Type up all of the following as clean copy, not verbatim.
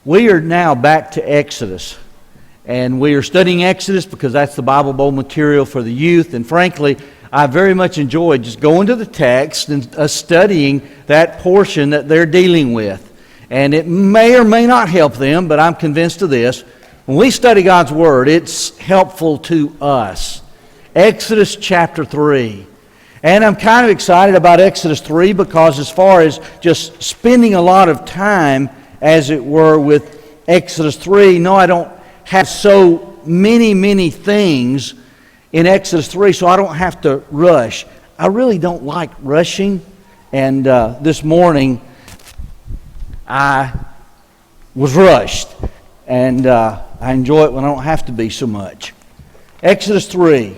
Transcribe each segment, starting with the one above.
We are now back to Exodus, and we are studying Exodus because that's the Bible Bowl material for the youth, and frankly, I very much enjoy just going to the text and studying that portion that they're dealing with. And it may or may not help them, but I'm convinced of this. When we study God's Word, it's helpful to us. Exodus chapter 3. And I'm kind of excited about Exodus 3 because as far as just spending a lot of time, as it were, with Exodus 3, no, I don't have so many things in Exodus 3, so I don't have to rush. I really don't like rushing, and this morning I was rushed, and I enjoy it when I don't have to be so much. Exodus 3.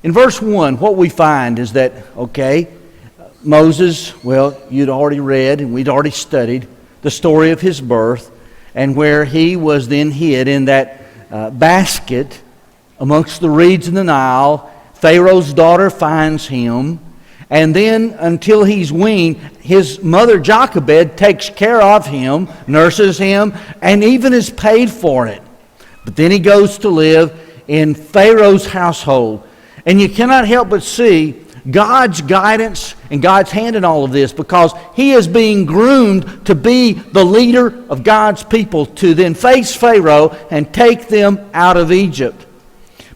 In verse 1, what we find is that, Moses, well, you'd already read and we'd already studied the story of his birth and where he was then hid in that basket amongst the reeds in the Nile. Pharaoh's daughter finds him, and then until he's weaned, his mother Jochebed takes care of him, nurses him, and even is paid for it. But then he goes to live in Pharaoh's household. And you cannot help but see God's guidance and God's hand in all of this, because he is being groomed to be the leader of God's people to then face Pharaoh and take them out of Egypt.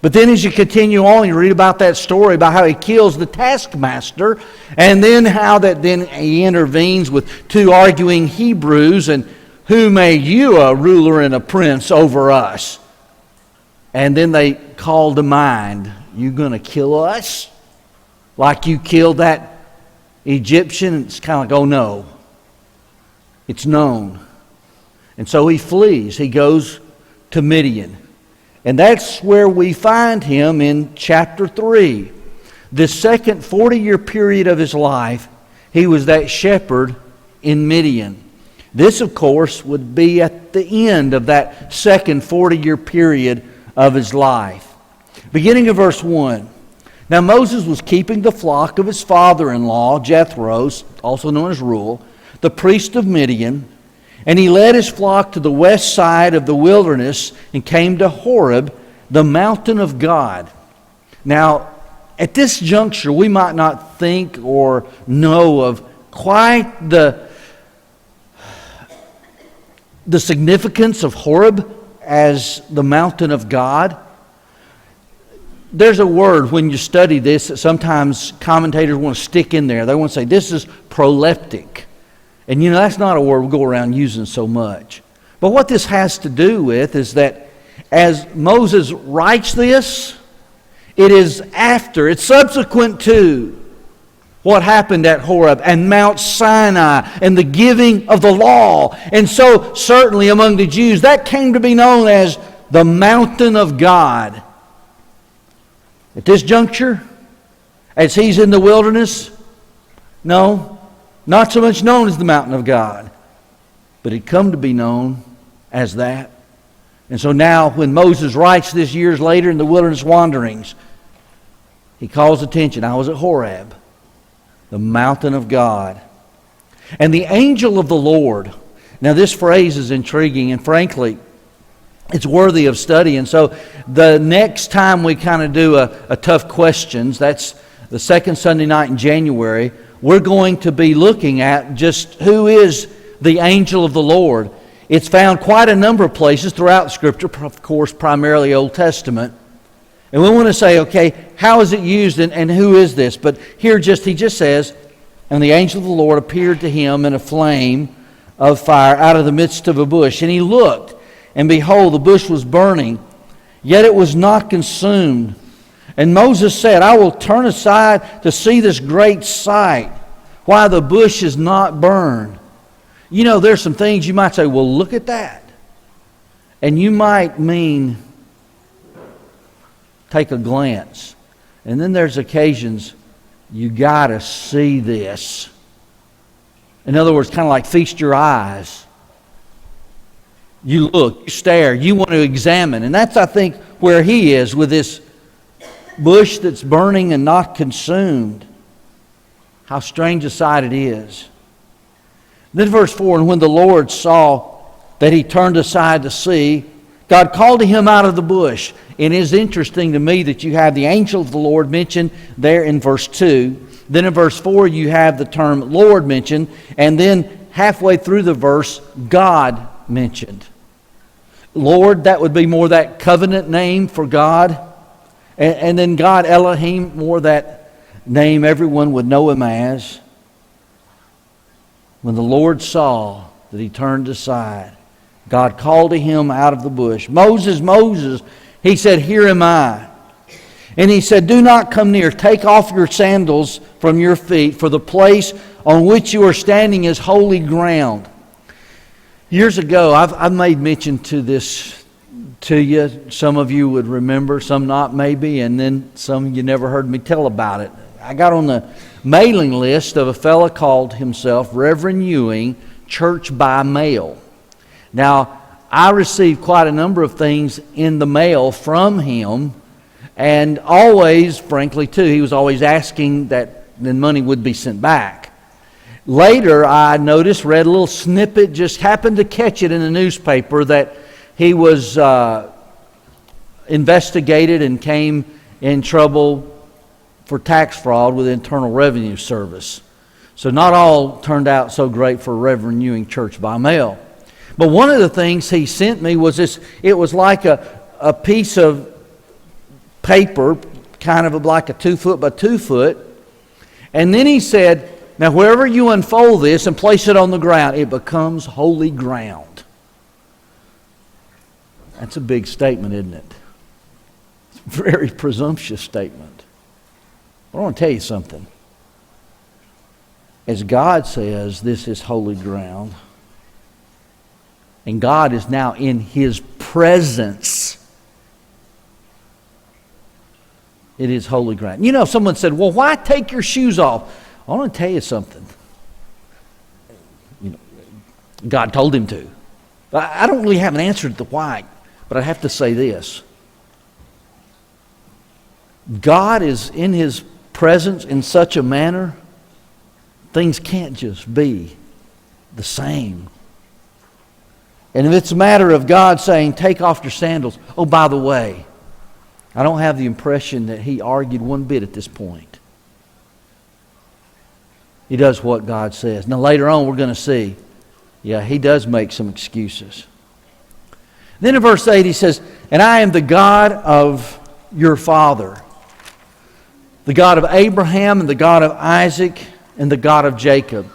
But then as you continue on, you read about that story about how he kills the taskmaster, and then how that then he intervenes with two arguing Hebrews, and who made you a ruler and a prince over us? And then they call to mind, you going to kill us? Like you killed that Egyptian? It's kind of like, oh no. It's known. And so he flees. He goes to Midian. And that's where we find him in chapter 3. The second 40-year period of his life, he was that shepherd in Midian. This, of course, would be at the end of that second 40-year period of his life. Beginning of verse 1. Now Moses was keeping the flock of his father-in-law, Jethro, also known as Reuel, the priest of Midian, and he led his flock to the west side of the wilderness and came to Horeb, the mountain of God. Now, at this juncture, we might not think or know of quite the significance of Horeb as the mountain of God. There's a word when you study this that sometimes commentators want to stick in there. They want to say, this is proleptic. And that's not a word we go around using so much. But what this has to do with is that as Moses writes this, it's subsequent to what happened at Horeb and Mount Sinai and the giving of the law. And so certainly among the Jews, that came to be known as the mountain of God. At this juncture, as he's in the wilderness, no, not so much known as the mountain of God, but it come to be known as that. And so now when Moses writes this years later in the wilderness wanderings, he calls attention. I was at Horeb, the mountain of God. And the angel of the Lord. Now this phrase is intriguing, and frankly, it's worthy of study. And so the next time we kind of do a tough questions, that's the second Sunday night in January, we're going to be looking at just who is the angel of the Lord. It's found quite a number of places throughout Scripture, of course, primarily Old Testament. And we want to say, how is it used and who is this? But here he just says, and the angel of the Lord appeared to him in a flame of fire out of the midst of a bush. And he looked, and behold, the bush was burning, yet it was not consumed. And Moses said, I will turn aside to see this great sight, why the bush is not burned. There's some things you might say, well, look at that. And you might mean take a glance. And then there's occasions you got to see this. In other words, kind of like feast your eyes. You look, you stare, you want to examine. And that's, I think, where he is with this bush that's burning and not consumed. How strange a sight it is. Then verse 4, and when the Lord saw that he turned aside to see, God called to him out of the bush. It is interesting to me that you have the angel of the Lord mentioned there in verse 2. Then in verse 4 you have the term Lord mentioned. And then halfway through the verse, God mentioned. Lord, that would be more that covenant name for God. And then God, Elohim, more that name everyone would know him as. When the Lord saw that he turned aside, God called to him out of the bush, Moses, Moses. He said, Here am I. And he said, Do not come near. Take off your sandals from your feet, for the place on which you are standing is holy ground. Years ago, I've made mention to this to you. Some of you would remember, some not maybe, and then some of you never heard me tell about it. I got on the mailing list of a fellow called himself Reverend Ewing, Church by Mail. Now, I received quite a number of things in the mail from him, and always, frankly too, he was always asking that then money would be sent back. Later, I noticed, read a little snippet, just happened to catch it in the newspaper, that he was investigated and came in trouble for tax fraud with the Internal Revenue Service. So not all turned out so great for Reverend Ewing, Church by Mail. But one of the things he sent me was this. It was like a piece of paper, kind of like a 2 foot by 2 foot. And then he said, now wherever you unfold this and place it on the ground, it becomes holy ground. That's a big statement, isn't it? It's a very presumptuous statement. But I want to tell you something. As God says, this is holy ground. And God is now in His presence. It is holy ground. You know, someone said, well, why take your shoes off? I want to tell you something. You know, God told him to. I don't really have an answer to the why, but I have to say this. God is in His presence in such a manner, things can't just be the same. And if it's a matter of God saying, take off your sandals, oh, by the way, I don't have the impression that He argued one bit at this point. He does what God says. Now later on we're going to see, yeah, He does make some excuses. Then in verse 8 He says, and I am the God of your father, the God of Abraham and the God of Isaac and the God of Jacob.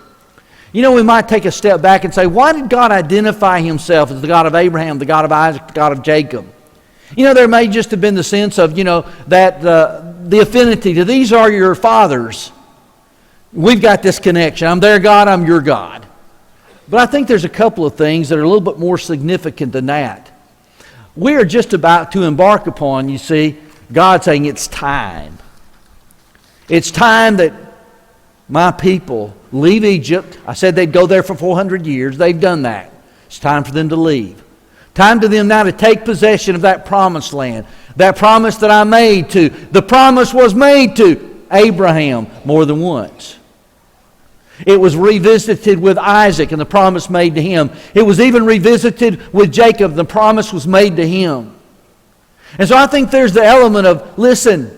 You know, we might take a step back and say, why did God identify Himself as the God of Abraham, the God of Isaac, the God of Jacob? You know, there may just have been the sense of, you know, that the affinity to these are your fathers. We've got this connection. I'm their God, I'm your God. But I think there's a couple of things that are a little bit more significant than that. We are just about to embark upon, you see, God saying it's time. It's time that my people leave Egypt. I said they'd go there for 400 years. They've done that. It's time for them to leave. Time to them now to take possession of that promised land. That promise that I made to. The promise was made to Abraham more than once. It was revisited with Isaac and the promise made to him. It was even revisited with Jacob. The promise was made to him. And so I think there's the element of, listen,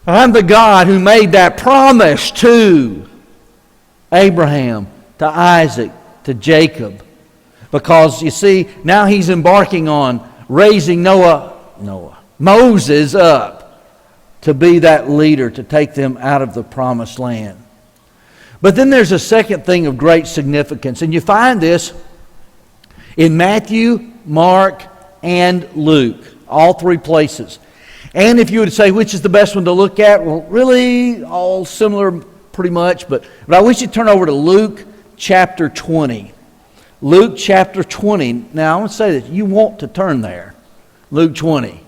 I'm the God who made that promise to Abraham, to Isaac, to Jacob. Because, you see, now He's embarking on raising Moses up to be that leader, to take them out of the promised land. But then there's a second thing of great significance. And you find this in Matthew, Mark, and Luke. All three places. And if you would say, which is the best one to look at? Well, really, all similar pretty much. But I wish you'd turn over to Luke chapter 20. Luke chapter 20. Now, I want to say that you want to turn there. Luke 20.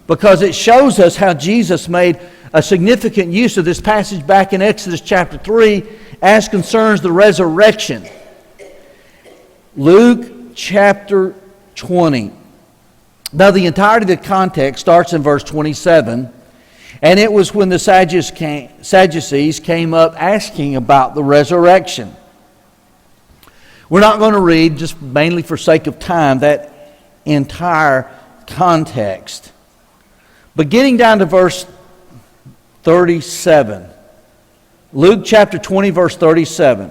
Because it shows us how Jesus made a significant use of this passage back in Exodus chapter 3 as concerns the resurrection. Luke chapter 20. Now, the entirety of the context starts in verse 27. And it was when the Sadducees came up asking about the resurrection. We're not going to read, just mainly for sake of time, that entire context. But getting down to verse 37, Luke chapter 20, verse 37,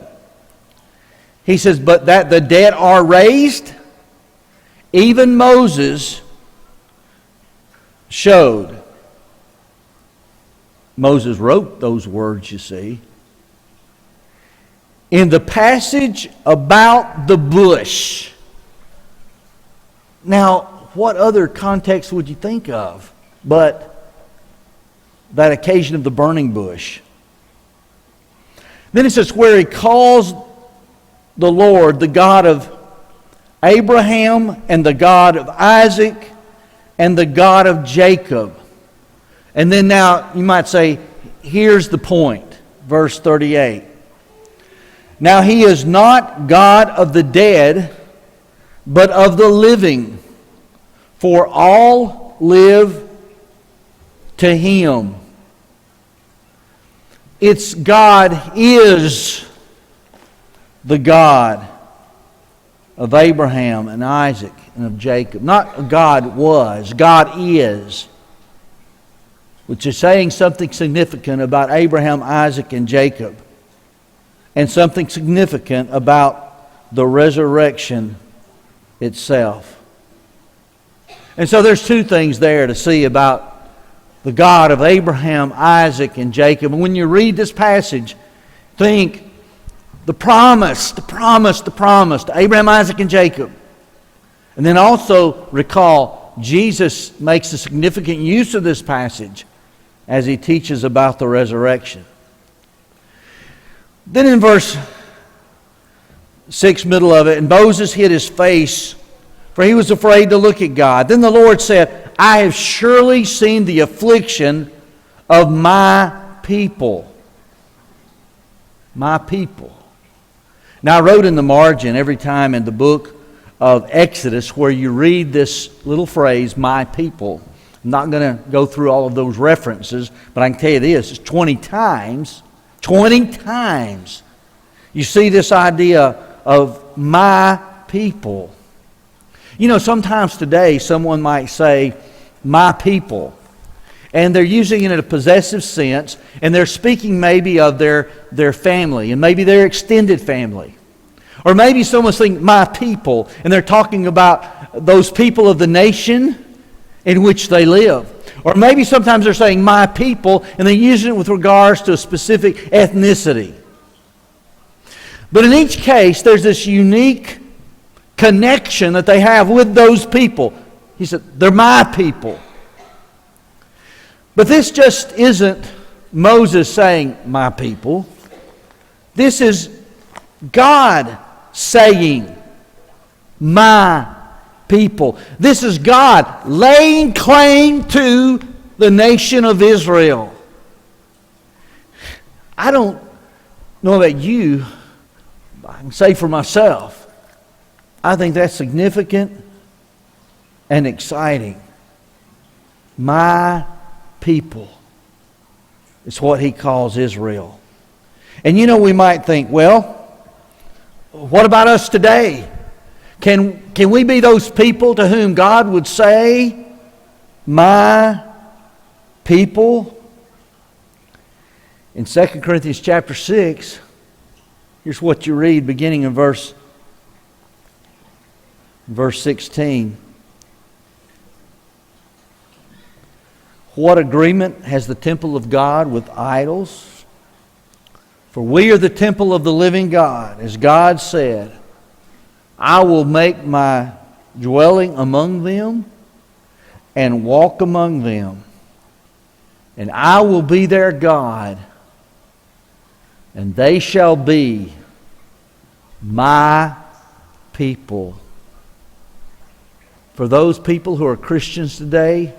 he says, "But that the dead are raised, even Moses showed." Moses wrote those words, you see. In the passage about the bush. Now, what other context would you think of but that occasion of the burning bush? Then it says, where he calls the Lord the God of Abraham and the God of Isaac and the God of Jacob. And then now you might say, here's the point. Verse 38. Now he is not God of the dead, but of the living. For all live to him. It's God is the God of Abraham and Isaac and of Jacob. Not God was, God is. Which is saying something significant about Abraham, Isaac, and Jacob. And something significant about the resurrection itself. And so there's two things there to see about the God of Abraham, Isaac, and Jacob. And when you read this passage, think the promise to Abraham, Isaac, and Jacob. And then also recall Jesus makes a significant use of this passage as he teaches about the resurrection. Then in verse 6, middle of it, and Moses hid his face, for he was afraid to look at God. Then the Lord said, I have surely seen the affliction of my people. My people. Now I wrote in the margin every time in the book of Exodus where you read this little phrase, my people. I'm not going to go through all of those references, but I can tell you this, it's 20 times you see this idea of my people. You know, sometimes today someone might say, my people. And they're using it in a possessive sense, and they're speaking maybe of their family, and maybe their extended family. Or maybe someone's saying, my people, and they're talking about those people of the nation in which they live. Or maybe sometimes they're saying, my people, and they're using it with regards to a specific ethnicity. But in each case, there's this unique connection that they have with those people. He said, they're my people. But this just isn't Moses saying, my people. This is God saying, my people. This is God laying claim to the nation of Israel. I don't know about you, but I can say for myself, I think that's significant and exciting. My people. It's what he calls Israel. And you know, we might think, well, what about us today? Can we be those people to whom God would say, my people? In 2 Corinthians chapter 6, here's what you read beginning in verse 16. What agreement has the temple of God with idols? For we are the temple of the living God. As God said, I will make my dwelling among them and walk among them. And I will be their God, and they shall be my people. For those people who are Christians today,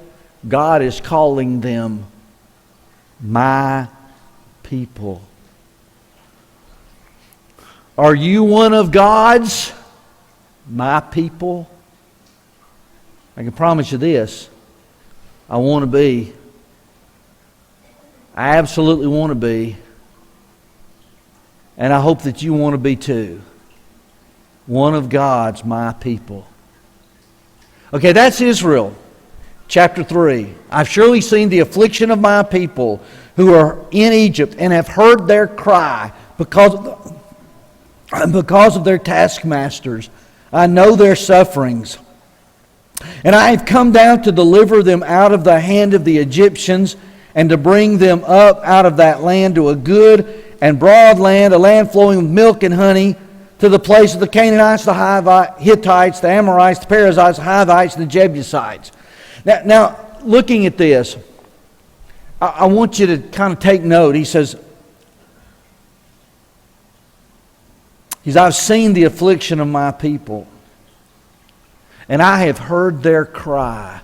God is calling them my people. Are you one of God's my people? I can promise you this. I want to be. I absolutely want to be. And I hope that you want to be too. One of God's my people. Okay, that's Israel. Chapter 3. I've surely seen the affliction of my people who are in Egypt and have heard their cry because of their taskmasters. I know their sufferings. And I have come down to deliver them out of the hand of the Egyptians and to bring them up out of that land to a good and broad land, a land flowing with milk and honey, to the place of the Canaanites, the Hittites, the Amorites, the Perizzites, the Hivites, and the Jebusites. Now, looking at this, I want you to kind of take note. He says, I've seen the affliction of my people, and I have heard their cry.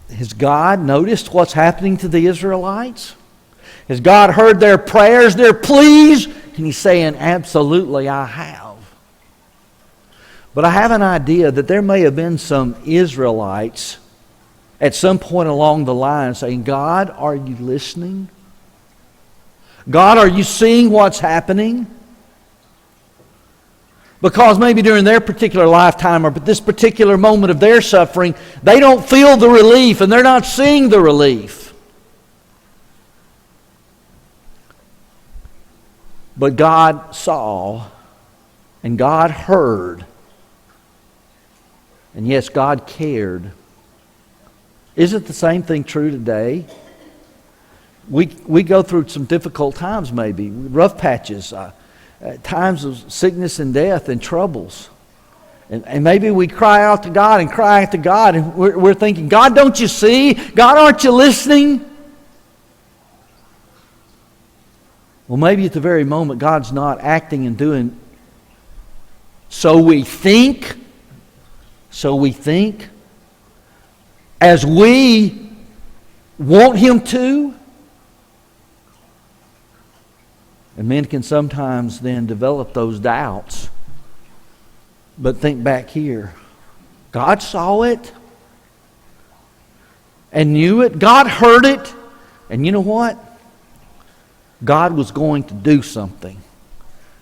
Has God noticed what's happening to the Israelites? Has God heard their prayers, their pleas? And he's saying, absolutely, I have. But I have an idea that there may have been some Israelites at some point along the line saying, God, are you listening? God, are you seeing what's happening? Because maybe during their particular lifetime or this particular moment of their suffering, they don't feel the relief and they're not seeing the relief. But God saw and God heard. And yes, God cared. Isn't the same thing true today? We go through some difficult times maybe, rough patches, times of sickness and death and troubles. And maybe we cry out to God and cry out to God and we're thinking, God, don't you see? God, aren't you listening? Well, maybe at the very moment God's not acting and doing. So we think as we want Him to. And men can sometimes then develop those doubts. But think back here. God saw it and knew it. God heard it. And you know what? God was going to do something.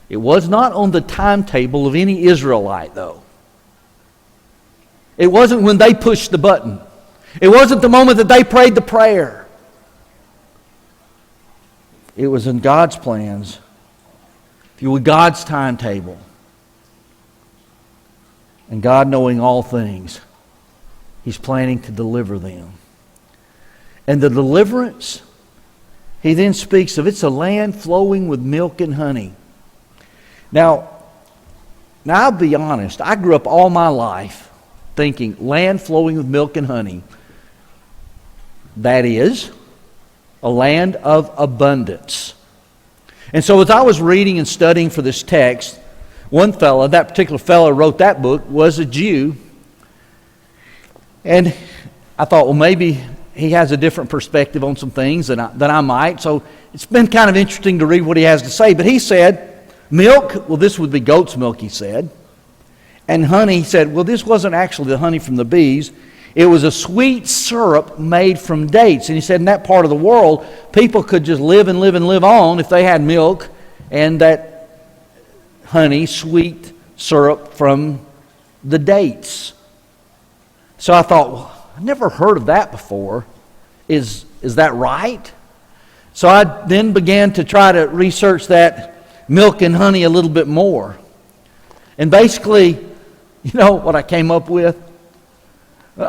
It was not on the timetable of any Israelite, though. It wasn't when they pushed the button. It wasn't the moment that they prayed the prayer. It was in God's plans. If you would, God's timetable. And God, knowing all things, He's planning to deliver them. And the deliverance, He then speaks of, it's a land flowing with milk and honey. Now I'll be honest, I grew up all my life thinking land flowing with milk and honey. That is a land of abundance. And so as I was reading and studying for this text, one fellow, that particular fellow wrote that book, was a Jew. And I thought, well, maybe he has a different perspective on some things than I might. So it's been kind of interesting to read what he has to say. But he said, milk, well, this would be goat's milk, he said. And honey, he said, well, this wasn't actually the honey from the bees. It was a sweet syrup made from dates. And he said in that part of the world, people could just live and live and live on if they had milk and that honey, sweet syrup from the dates. So I thought, well, I've never heard of that before. Is that right? So I then began to try to research that milk and honey a little bit more. And basically, you know what I came up with?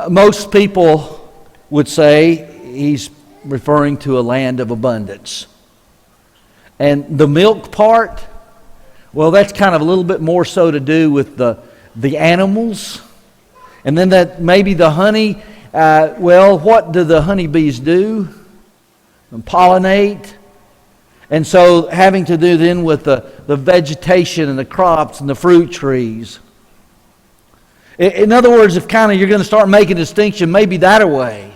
Most people would say he's referring to a land of abundance. And the milk part, well, that's kind of a little bit more so to do with the animals. And then that maybe the honey, well, what do the honeybees do? Pollinate. And so having to do then with the vegetation and the crops and the fruit trees. In other words, if kind of you're going to start making a distinction, maybe that away.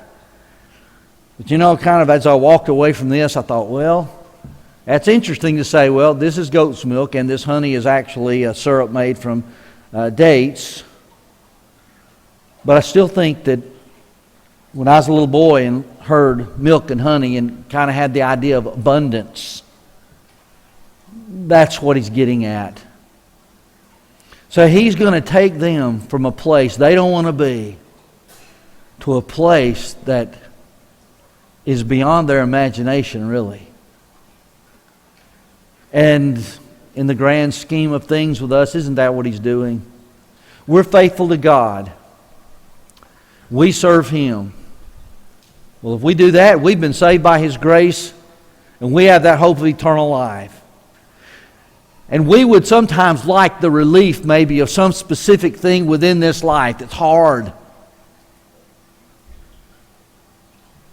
But you know, kind of as I walked away from this, I thought, well, that's interesting to say, well, this is goat's milk and this honey is actually a syrup made from dates. But I still think that when I was a little boy and heard milk and honey and kind of had the idea of abundance, That's what he's getting at. So he's going to take them from a place they don't want to be to a place that is beyond their imagination, really. And in the grand scheme of things with us, isn't that what he's doing? We're faithful to God. We serve Him. Well, if we do that, we've been saved by His grace, and we have that hope of eternal life. And we would sometimes like the relief maybe of some specific thing within this life that's hard.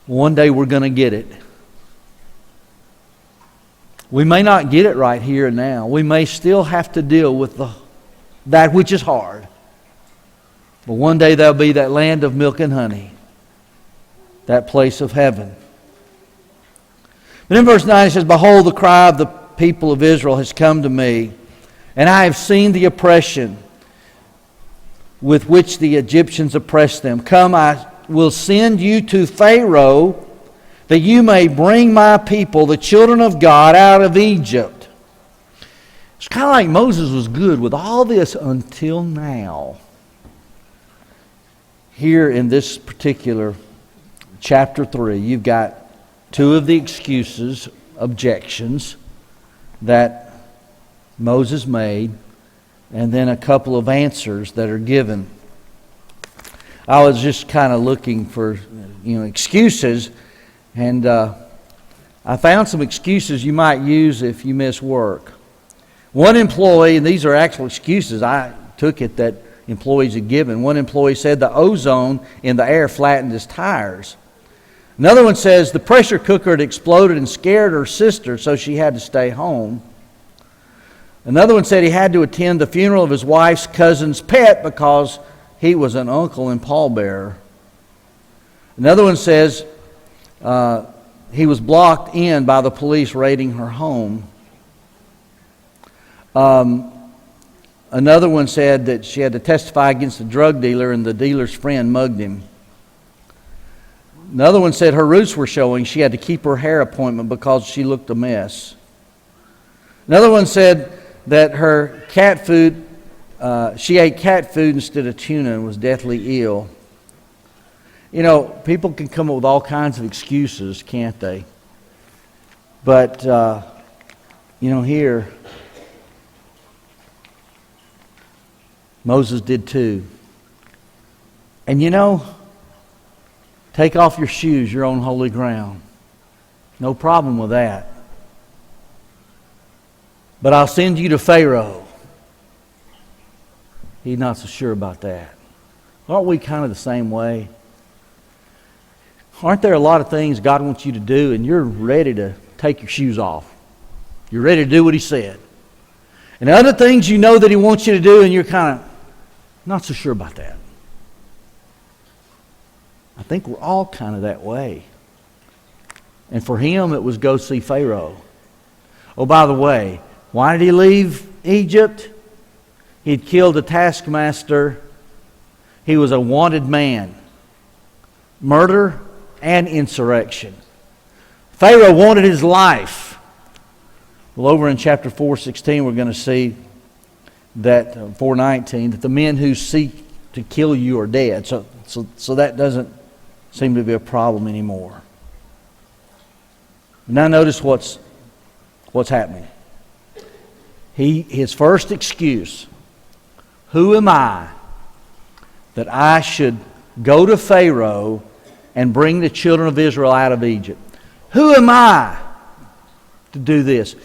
One day we're going to get it. We may not get it right here and now. We may still have to deal with that which is hard. But one day there'll be that land of milk and honey. That place of heaven. But in verse 9 it says, "Behold, the cry of the people of Israel has come to me, and I have seen the oppression with which the Egyptians oppress them. Come, I will send you to Pharaoh, that you may bring my people, the children of God, out of Egypt." It's kind of like Moses was good with all this until now. Here in this particular chapter 3, you've got two of the excuses, objections, that Moses made, and then a couple of answers that are given. I was just kind of looking for, excuses, and I found some excuses you might use if you miss work. One employee, and these are actual excuses, I took it that employees had given. One employee said the ozone in the air flattened his tires. Another one says the pressure cooker had exploded and scared her sister, so she had to stay home. Another one said he had to attend the funeral of his wife's cousin's pet because he was an uncle and pallbearer. Another one says he was blocked in by the police raiding her home. Another one said that she had to testify against a drug dealer and the dealer's friend mugged him. Another one said her roots were showing. She had to keep her hair appointment because she looked a mess. Another one said that her cat food, she ate cat food instead of tuna and was deathly ill. People can come up with all kinds of excuses, can't they? But, here, Moses did too. And take off your shoes, you're on holy ground. No problem with that. But I'll send you to Pharaoh. He's not so sure about that. Aren't we kind of the same way? Aren't there a lot of things God wants you to do and you're ready to take your shoes off? You're ready to do what He said. And other things you know that He wants you to do and you're kind of not so sure about that. I think we're all kind of that way. And for him, it was go see Pharaoh. Oh, by the way, why did he leave Egypt? He'd killed a taskmaster. He was a wanted man. Murder and insurrection. Pharaoh wanted his life. Well, over in chapter 4:16, we're going to see that 4:19 that the men who seek to kill you are dead. So that doesn't seem to be a problem anymore. Now notice what's happening. His first excuse, who am I that I should go to Pharaoh and bring the children of Israel out of Egypt? Who am I to do this?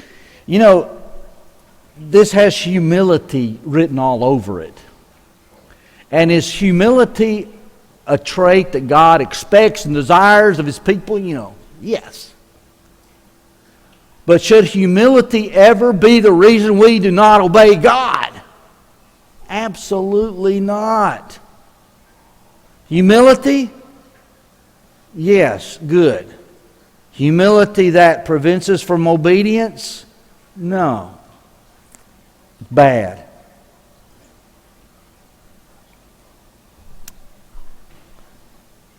This has humility written all over it. And is humility a trait that God expects and desires of His people? Yes. But should humility ever be the reason we do not obey God? Absolutely not. Humility? Yes, good. Humility that prevents us from obedience? No. Bad.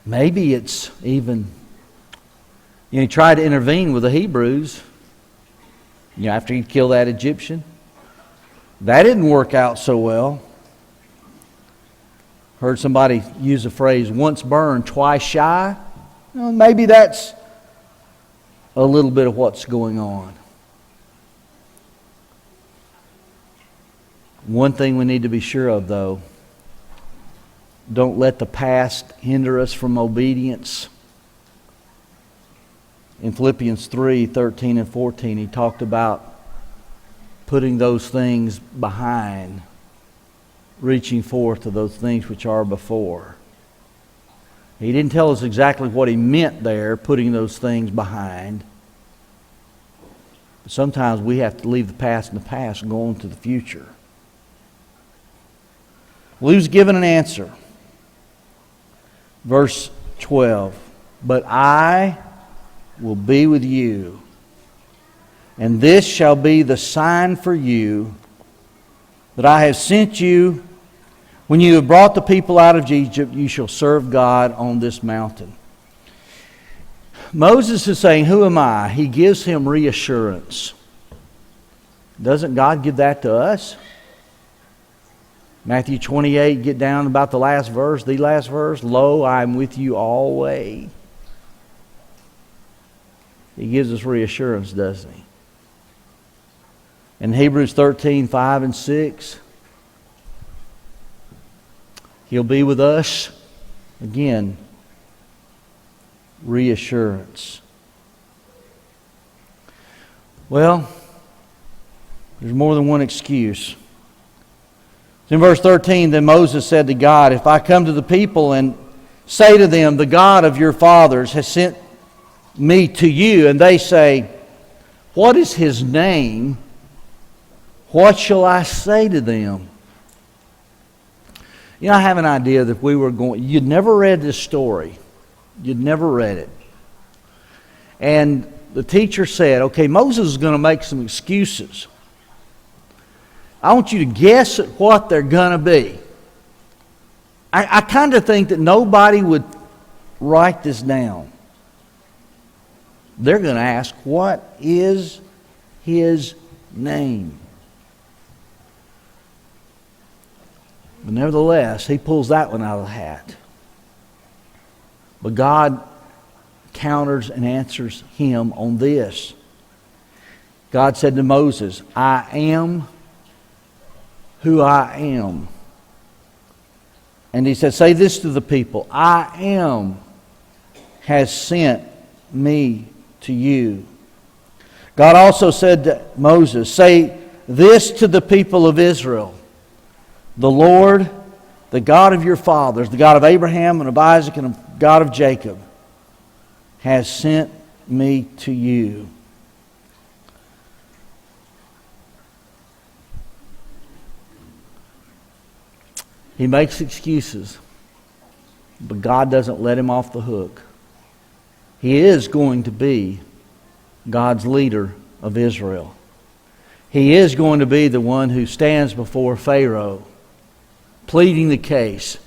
Maybe it's even, he tried to intervene with the Hebrews. After he killed that Egyptian. That didn't work out so well. Heard somebody use the phrase, once burned, twice shy. Well, maybe that's a little bit of what's going on. One thing we need to be sure of, though, don't let the past hinder us from obedience. In Philippians 3:13 and 14, he talked about putting those things behind, reaching forth to those things which are before. He didn't tell us exactly what he meant there, putting those things behind. But sometimes we have to leave the past in the past and go on to the future. Well, he was given an answer. Verse 12, but I will be with you, and this shall be the sign for you that I have sent you. When you have brought the people out of Egypt, you shall serve God on this mountain. Moses is saying, who am I? He gives him reassurance. Doesn't God give that to us? Matthew 28, get down about the last verse, lo, I am with you always. He gives us reassurance, doesn't he? In Hebrews 13:5 and 6, He'll be with us. Again, reassurance. Well, there's more than one excuse. In verse 13, then Moses said to God, if I come to the people and say to them, the God of your fathers has sent me to you, and they say, what is his name? What shall I say to them? I have an idea that you'd never read this story. You'd never read it. And the teacher said, okay, Moses is going to make some excuses. I want you to guess at what they're going to be. I kind of think that nobody would write this down. They're going to ask, what is his name? But nevertheless, he pulls that one out of the hat. But God counters and answers him on this. God said to Moses, I am who I am. And he said, say this to the people, I am has sent me to you. God also said to Moses, say this to the people of Israel, the Lord, the God of your fathers, the God of Abraham and of Isaac and the God of Jacob, has sent me to you. He makes excuses, but God doesn't let him off the hook. He is going to be God's leader of Israel. He is going to be the one who stands before Pharaoh, pleading the case.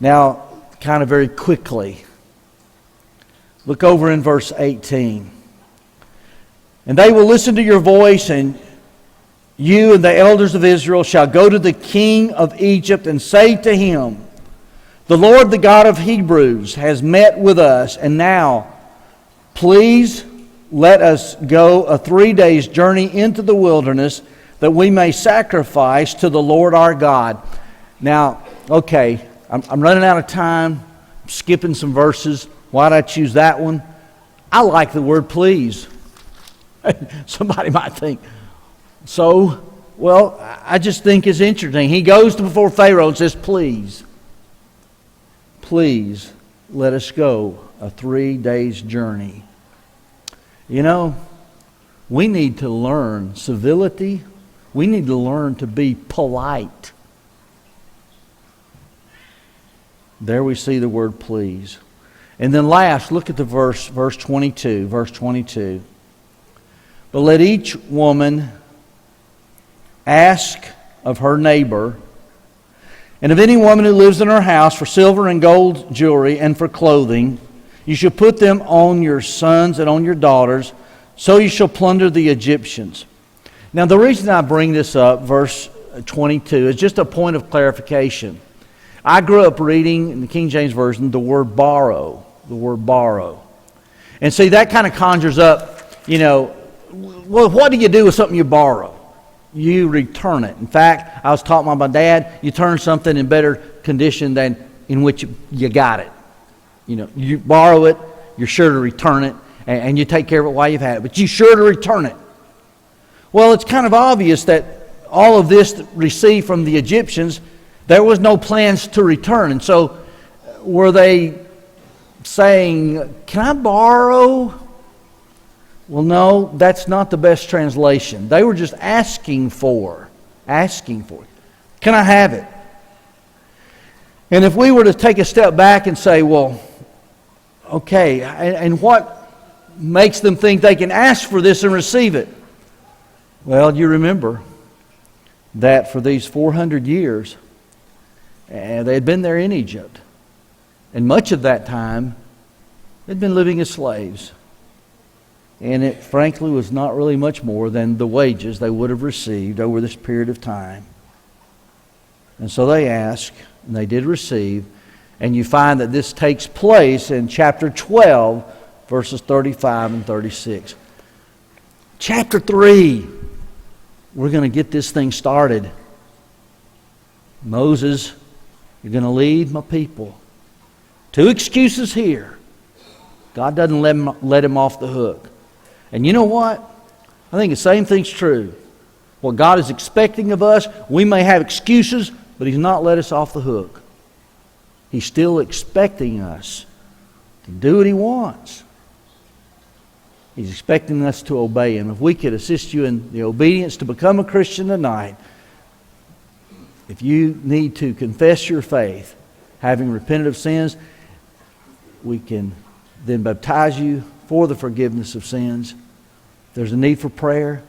Now, kind of very quickly, look over in verse 18. And they will listen to your voice, and you and the elders of Israel shall go to the king of Egypt and say to him, the Lord, the God of Hebrews, has met with us, and now, please let us go a 3 days journey into the wilderness, that we may sacrifice to the Lord our God. Now, okay, I'm running out of time. I'm skipping some verses. Why did I choose that one? I like the word please. Somebody might think, so, well, I just think it's interesting. He goes before Pharaoh and says, please let us go a 3 days journey. We need to learn civility. We need to learn to be polite. There we see the word please. And then last, look at the verse 22. Verse 22. But let each woman ask of her neighbor, and of any woman who lives in her house, for silver and gold jewelry and for clothing. You shall put them on your sons and on your daughters, So you shall plunder the Egyptians. Now the reason I bring this up, verse 22, is just a point of clarification. I grew up reading in the King James Version the word borrow. The word borrow. And see, that kind of conjures up, well, what do you do with something you borrow? You return it. In fact, I was taught by my dad, you turn something in better condition than in which you got it. You borrow it, you're sure to return it, and you take care of it while you've had it. But you're sure to return it. Well, it's kind of obvious that all of this received from the Egyptians, there was no plans to return. And so, were they saying, can I borrow? Well, no, that's not the best translation. They were just asking for it. Can I have it? And if we were to take a step back and say, well, okay, and what makes them think they can ask for this and receive it? Well, you remember that for these 400 years, they had been there in Egypt. And much of that time, they'd been living as slaves. And it, frankly, was not really much more than the wages they would have received over this period of time. And so they asked, and they did receive. And you find that this takes place in chapter 12, verses 35 and 36. Chapter 3, we're going to get this thing started. Moses, you're going to lead my people. 2 excuses here. God doesn't let him off the hook. And you know what? I think the same thing's true. What God is expecting of us, we may have excuses, but He's not let us off the hook. He's still expecting us to do what He wants. He's expecting us to obey Him. If we could assist you in the obedience to become a Christian tonight, if you need to confess your faith, having repented of sins, we can then baptize you for the forgiveness of sins. If there's a need for prayer,